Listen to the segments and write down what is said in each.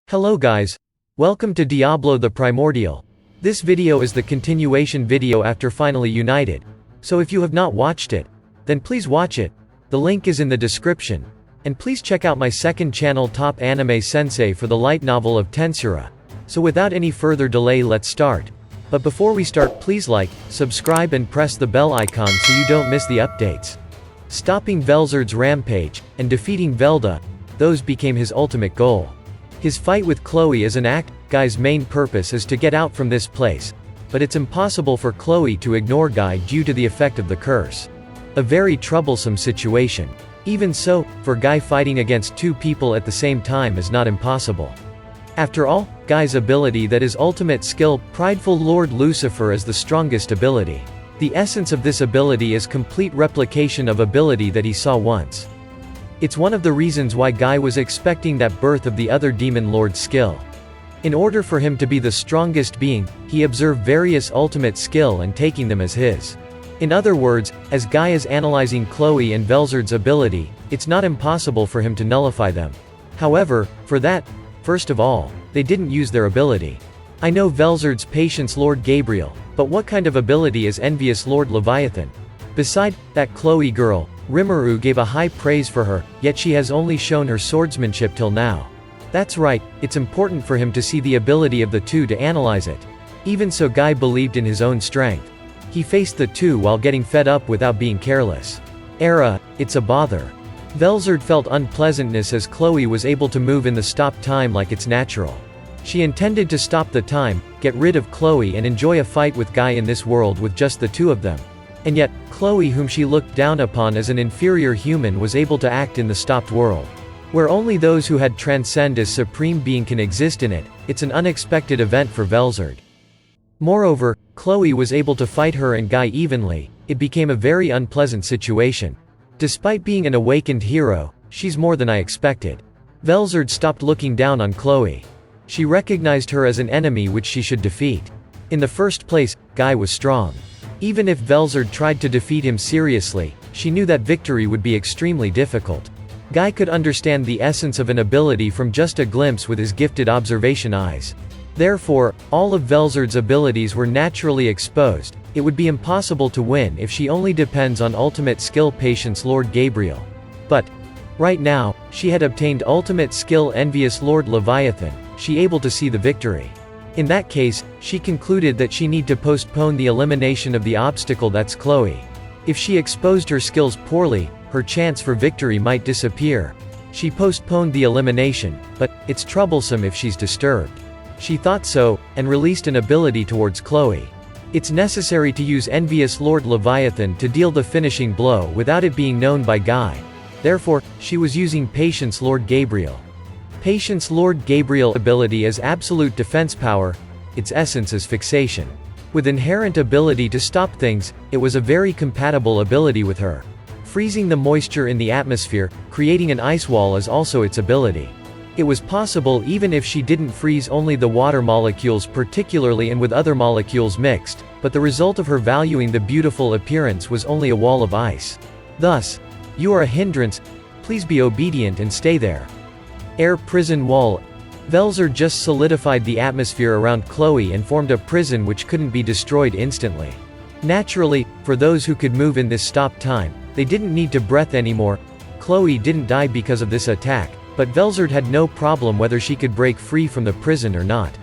Hello guys. Welcome to Diablo the Primordial. This video is the continuation video after Finally United. So if you have not watched it, then please watch it. The link is in the description. And please check out my second channel Top Anime Sensei for the light novel of Tensei. So without any further delay, let's start. But before we start, please like, subscribe and press the bell icon so you don't miss the updates. Stopping Velzard's rampage, and defeating Velda, those became his ultimate goal. His fight with Chloe is an act. Guy's main purpose is to get out from this place, but it's impossible for Chloe to ignore Guy due to the effect of the curse. A very troublesome situation. Even so, for Guy, fighting against two people at the same time is not impossible. After all, Guy's ability, that is ultimate skill, prideful Lord Lucifer, is the strongest ability. The essence of this ability is complete replication of ability that he saw once. It's one of the reasons why Guy was expecting that birth of the other demon lord's skill. In order for him to be the strongest being, he observed various ultimate skill and taking them as his. In other words, as Guy is analyzing Chloe and Velzard's ability, it's not impossible for him to nullify them. However, for that, first of all, they didn't use their ability. I know Velzard's patience Lord Gabriel, but what kind of ability is envious Lord Leviathan? Beside that Chloe girl, Rimuru gave a high praise for her, yet she has only shown her swordsmanship till now. That's right, it's important for him to see the ability of the two to analyze it. Even so, Guy believed in his own strength. He faced the two while getting fed up without being careless. It's a bother. Velzard felt unpleasantness as Chloe was able to move in the stop time like it's natural. She intended to stop the time, get rid of Chloe and enjoy a fight with Guy in this world with just the two of them. And yet, Chloe, whom she looked down upon as an inferior human, was able to act in the stopped world, where only those who had transcended as supreme being can exist in it. It's an unexpected event for Velzard. Moreover, Chloe was able to fight her and Guy evenly. It became a very unpleasant situation. Despite being an awakened hero, she's more than I expected. Velzard stopped looking down on Chloe. She recognized her as an enemy which she should defeat. In the first place, Guy was strong. Even if Velzard tried to defeat him seriously, she knew that victory would be extremely difficult. Guy could understand the essence of an ability from just a glimpse with his gifted observation eyes. Therefore, all of Velzard's abilities were naturally exposed. It would be impossible to win if she only depends on ultimate skill patience Lord Gabriel. But right now, she had obtained ultimate skill envious Lord Leviathan. She able to see the victory. In that case, she concluded that she need to postpone the elimination of the obstacle, that's Chloe. If she exposed her skills poorly, her chance for victory might disappear. She postponed the elimination, but it's troublesome if she's disturbed. She thought so, and released an ability towards Chloe. It's necessary to use envious Lord Leviathan to deal the finishing blow without it being known by Guy. Therefore, she was using Patience Lord Gabriel. Patience Lord Gabriel ability is absolute defense power. Its essence is fixation. With inherent ability to stop things, it was a very compatible ability with her. Freezing the moisture in the atmosphere, creating an ice wall is also its ability. It was possible even if she didn't freeze only the water molecules particularly and with other molecules mixed, but the result of her valuing the beautiful appearance was only a wall of ice. Thus, you are a hindrance, please be obedient and stay there. Air prison wall. Velzard just solidified the atmosphere around Chloe and formed a prison which couldn't be destroyed instantly. Naturally, for those who could move in this stop time, they didn't need to breath anymore. Chloe didn't die because of this attack, but Velzard had no problem whether she could break free from the prison or not.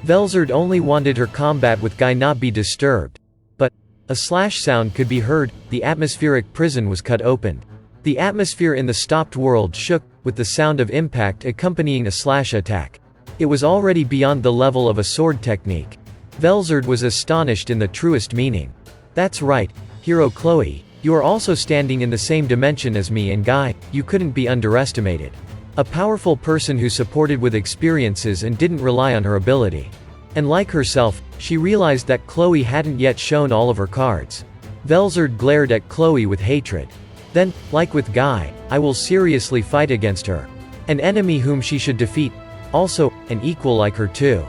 Velzard only wanted her combat with Guy not be disturbed. But a slash sound could be heard. The atmospheric prison was cut open. The atmosphere in the stopped world shook, with the sound of impact accompanying a slash attack. It was already beyond the level of a sword technique. Velzard was astonished in the truest meaning. That's right, hero Chloe, you are also standing in the same dimension as me and Guy. You couldn't be underestimated. A powerful person who supported with experiences and didn't rely on her ability. And like herself, she realized that Chloe hadn't yet shown all of her cards. Velzard glared at Chloe with hatred. Then, like with Guy, I will seriously fight against her. An enemy whom she should defeat. Also, an equal like her too.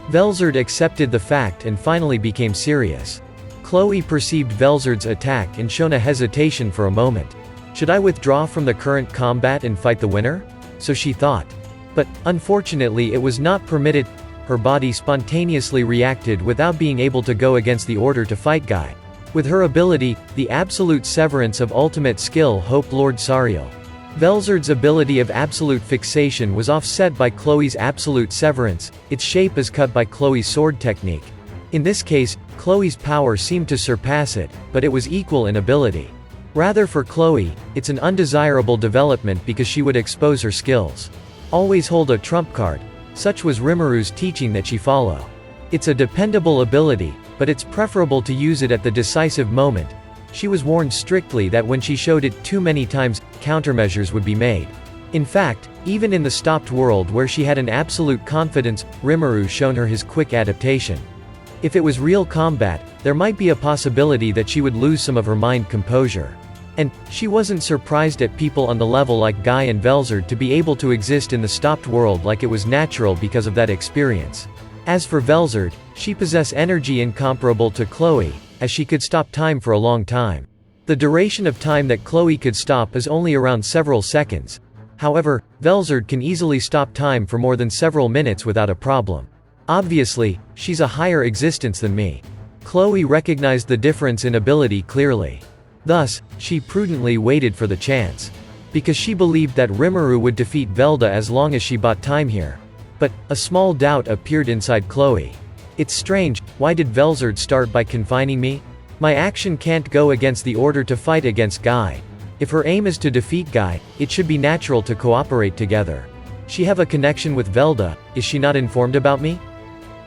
Velzard accepted the fact and finally became serious. Chloe perceived Velzard's attack and shown a hesitation for a moment. Should I withdraw from the current combat and fight the winner? So she thought. But, unfortunately it was not permitted. Her body spontaneously reacted without being able to go against the order to fight Guy. With her ability, the absolute severance of ultimate skill Hope Lord Sariel. Velzard's ability of absolute fixation was offset by Chloe's absolute severance, its shape is cut by Chloe's sword technique. In this case, Chloe's power seemed to surpass it, but it was equal in ability. Rather for Chloe, it's an undesirable development because she would expose her skills. Always hold a trump card. Such was Rimuru teaching that she follow. It's a dependable ability, but it's preferable to use it at the decisive moment. She was warned strictly that when she showed it too many times, countermeasures would be made. In fact, even in the stopped world where she had an absolute confidence, Rimuru shown her his quick adaptation. If it was real combat, there might be a possibility that she would lose some of her mind composure. And, she wasn't surprised at people on the level like Guy and Velzard to be able to exist in the stopped world like it was natural because of that experience. As for Velzard, she possessed energy incomparable to Chloe, as she could stop time for a long time. The duration of time that Chloe could stop is only around several seconds. However, Velzard can easily stop time for more than several minutes without a problem. Obviously, she's a higher existence than me. Chloe recognized the difference in ability clearly. Thus, she prudently waited for the chance. Because she believed that Rimuru would defeat Velda as long as she bought time here. But, a small doubt appeared inside Chloe. It's strange, why did Velzard start by confining me? My action can't go against the order to fight against Guy. If her aim is to defeat Guy, it should be natural to cooperate together. She have a connection with Velda, is she not informed about me?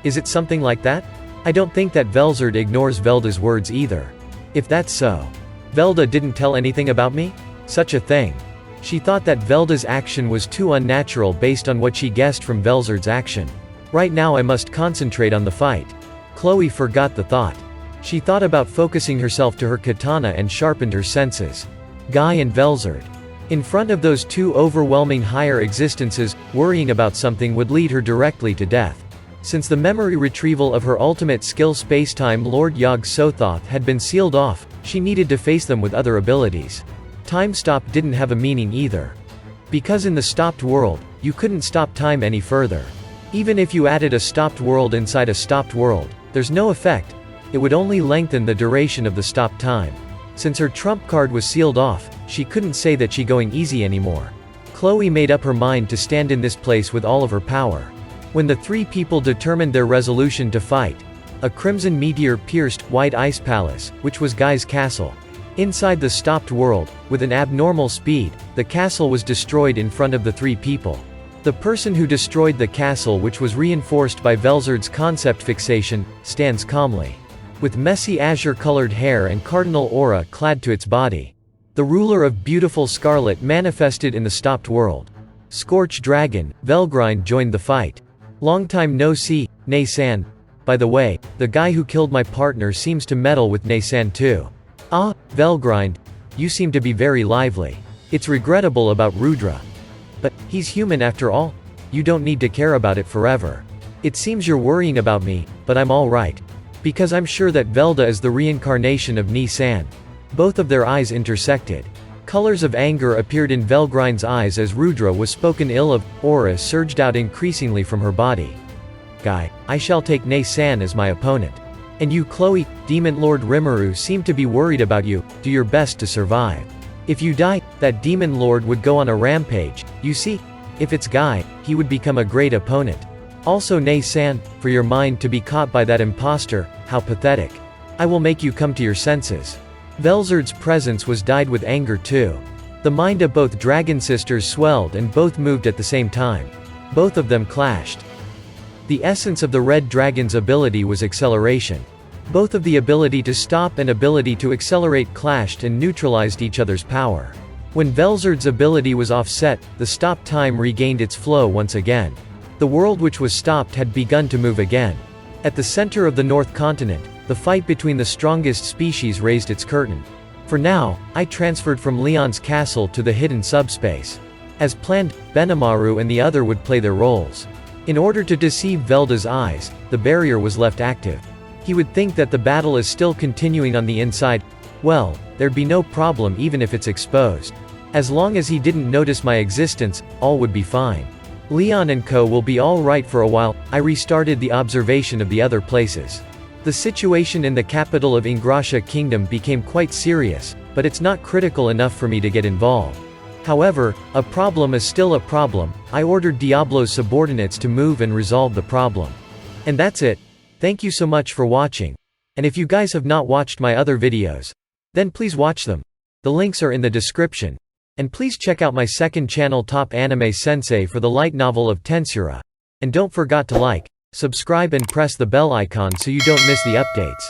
Is it something like that? I don't think that Velzard ignores Velda's words either. If that's so. Velda didn't tell anything about me? Such a thing. She thought that Velda's action was too unnatural based on what she guessed from Velzard's action. Right now I must concentrate on the fight. Chloe forgot the thought. She thought about focusing herself to her katana and sharpened her senses. Guy and Velzard. In front of those two overwhelming higher existences, worrying about something would lead her directly to death. Since the memory retrieval of her ultimate skill spacetime Lord Yog-Sothoth had been sealed off, she needed to face them with other abilities. Time stop didn't have a meaning either. Because in the stopped world, you couldn't stop time any further. Even if you added a stopped world inside a stopped world, there's no effect. It would only lengthen the duration of the stopped time. Since her trump card was sealed off, she couldn't say that she going easy anymore. Chloe made up her mind to stand in this place with all of her power. When the three people determined their resolution to fight, a crimson meteor pierced White Ice Palace, which was Guy's castle. Inside the stopped world, with an abnormal speed, the castle was destroyed in front of the three people. The person who destroyed the castle, which was reinforced by Velzard's concept fixation, stands calmly. With messy azure-colored hair and cardinal aura clad to its body. The ruler of beautiful scarlet manifested in the stopped world. Scorch Dragon, Velgrind joined the fight. Long time no see, Nei-san. By the way, the guy who killed my partner seems to meddle with Nei-san too. Ah, Velgrind. You seem to be very lively. It's regrettable about Rudra. But, he's human after all. You don't need to care about it forever. It seems you're worrying about me, but I'm alright. Because I'm sure that Velda is the reincarnation of Nei-san. Both of their eyes intersected. Colors of anger appeared in Velgrind's eyes as Rudra was spoken ill of, aura surged out increasingly from her body. Guy, I shall take Nei-san as my opponent. And you Chloe, Demon Lord Rimuru seem to be worried about you, do your best to survive. If you die, that Demon Lord would go on a rampage, you see? If it's Guy, he would become a great opponent. Also Nei-san, for your mind to be caught by that imposter, how pathetic. I will make you come to your senses. Velzard's presence was dyed with anger too. The mind of both dragon sisters swelled and both moved at the same time. Both of them clashed. The essence of the red dragon's ability was acceleration. Both of the ability to stop and ability to accelerate clashed and neutralized each other's power. When Velzard's ability was offset, the stop time regained its flow once again. The world which was stopped had begun to move again. At the center of the North Continent, the fight between the strongest species raised its curtain. For now, I transferred from Leon's castle to the hidden subspace. As planned, Benimaru and the other would play their roles. In order to deceive Velda's eyes, the barrier was left active. He would think that the battle is still continuing on the inside. Well, there'd be no problem even if it's exposed. As long as he didn't notice my existence, all would be fine. Leon and co will be all right for a while. I restarted the observation of the other places. The situation in the capital of Ingrassia Kingdom became quite serious, but it's not critical enough for me to get involved. However, a problem is still a problem. I ordered Diablo's subordinates to move and resolve the problem. And that's it. Thank you so much for watching. And if you guys have not watched my other videos, then please watch them. The links are in the description. And please check out my second channel Top Anime Sensei for the light novel of Tensura. And don't forget to like, subscribe and press the bell icon so you don't miss the updates.